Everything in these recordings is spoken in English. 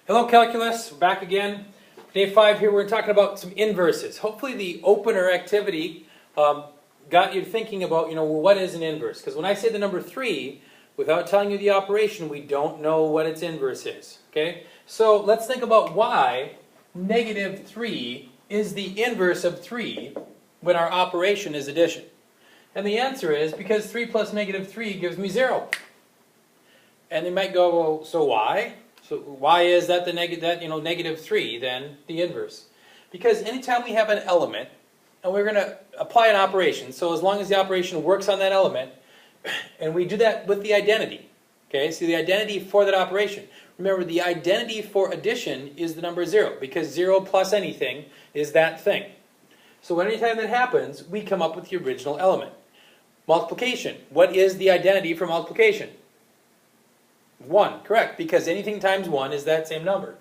Hello Calculus, we're back again. Day 5 here, we're talking about some inverses. Hopefully the opener activity got you thinking about, well, what is an inverse? Because when I say the number 3, without telling you the operation, we don't know what its inverse is. Okay? So let's think about why negative 3 is the inverse of 3 when our operation is addition. And the answer is because 3 plus negative 3 gives me 0. And they might go, well, so why? So why is that the negative 3 then the inverse? Because anytime we have an element and we're going to apply an operation, so as long as the operation works on that element, and we do that with the identity, okay? So the identity for that operation. Remember, the identity for addition is the number 0 because 0 plus anything is that thing. So anytime that happens, we come up with the original element. Multiplication. What is the identity for multiplication? 1, correct, because anything times 1 is that same number.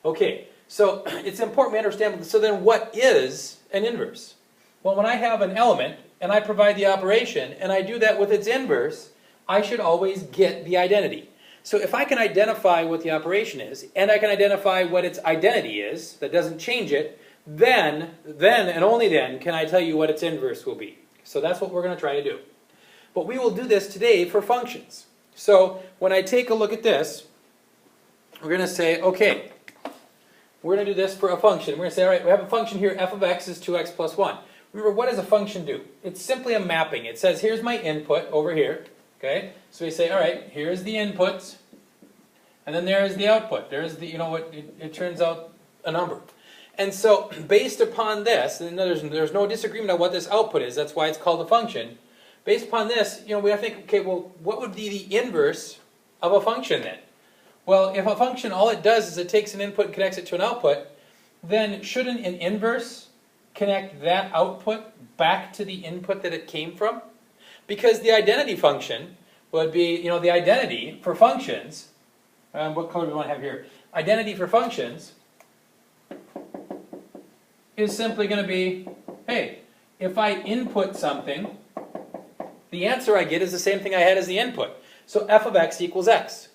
Okay, so it's important we understand, so then what is an inverse? Well, when I have an element and I provide the operation and I do that with its inverse, I should always get the identity. So if I can identify what the operation is and I can identify what its identity is, that doesn't change it, then and only then can I tell you what its inverse will be. So that's what we're going to try to do. But we will do this today for functions. So when I take a look at this, we're going to say, okay, we're going to do this for a function. We're going to say, all right, we have a function here, f of x is 2x plus 1. Remember, what does a function do? It's simply a mapping. It says, here's my input over here. Okay, so we say, all right, here's the inputs, and then there's the output. There's the, it turns out a number. And so based upon this, and there's no disagreement on what this output is. That's why it's called a function. Based upon this, we have to think, okay, well, what would be the inverse of a function then? Well, if a function, all it does is it takes an input and connects it to an output, then shouldn't an inverse connect that output back to the input that it came from? Because the identity function would be, the identity for functions, what color do we want to have here? Identity for functions is simply going to be, hey, if I input something, the answer I get is the same thing I had as the input. So f of x equals x.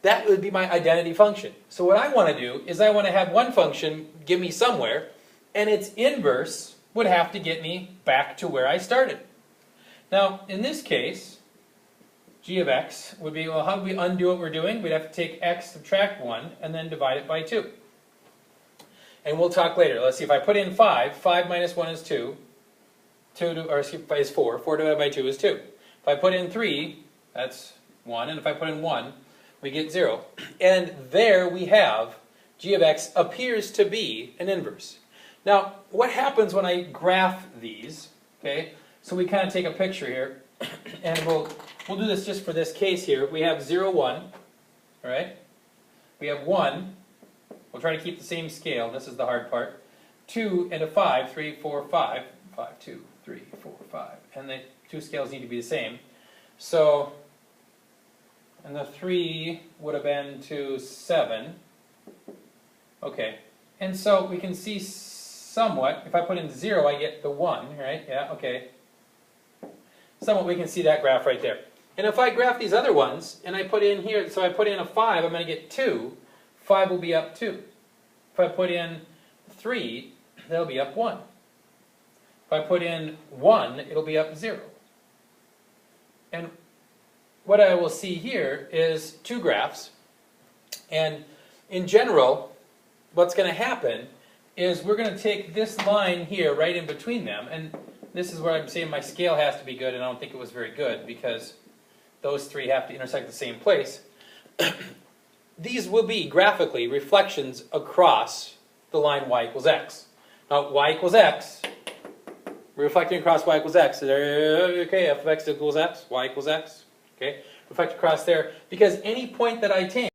That would be my identity function. So what I want to do is I want to have one function give me somewhere, and its inverse would have to get me back to where I started. Now, in this case, g of x would be, well, how do we undo what we're doing? We'd have to take x, subtract 1, and then divide it by 2. And we'll talk later. Let's see, if I put in 5, 5 minus 1 is 2. 2 is 4. 4 divided by 2 is 2. If I put in 3, that's 1. And if I put in 1, we get 0. And there we have g of x appears to be an inverse. Now, what happens when I graph these? Okay, so we kind of take a picture here. And we'll do this just for this case here. We have 0, 1. All right? We have 1. We'll try to keep the same scale. This is the hard part. 2 and a 5. 3, 4, 5. 5, 2, 3, 4, 5. And the two scales need to be the same. So, and the 3 would have been to 7. Okay. And so we can see somewhat, if I put in 0, I get the 1, right? Yeah, okay. Somewhat we can see that graph right there. And if I graph these other ones, and I put in here, so I put in a 5, I'm going to get 2. 5 will be up 2. If I put in 3, that'll be up 1. If I put in 1, it'll be up 0. And what I will see here is two graphs. And in general, what's going to happen is we're going to take this line here right in between them. And this is where I'm saying my scale has to be good, and I don't think it was very good because those three have to intersect the same place. These will be graphically reflections across the line y equals x. Now, y equals x, reflecting across y equals x. Okay, f of x equals x, y equals x. Okay, reflect across there, because any point that I take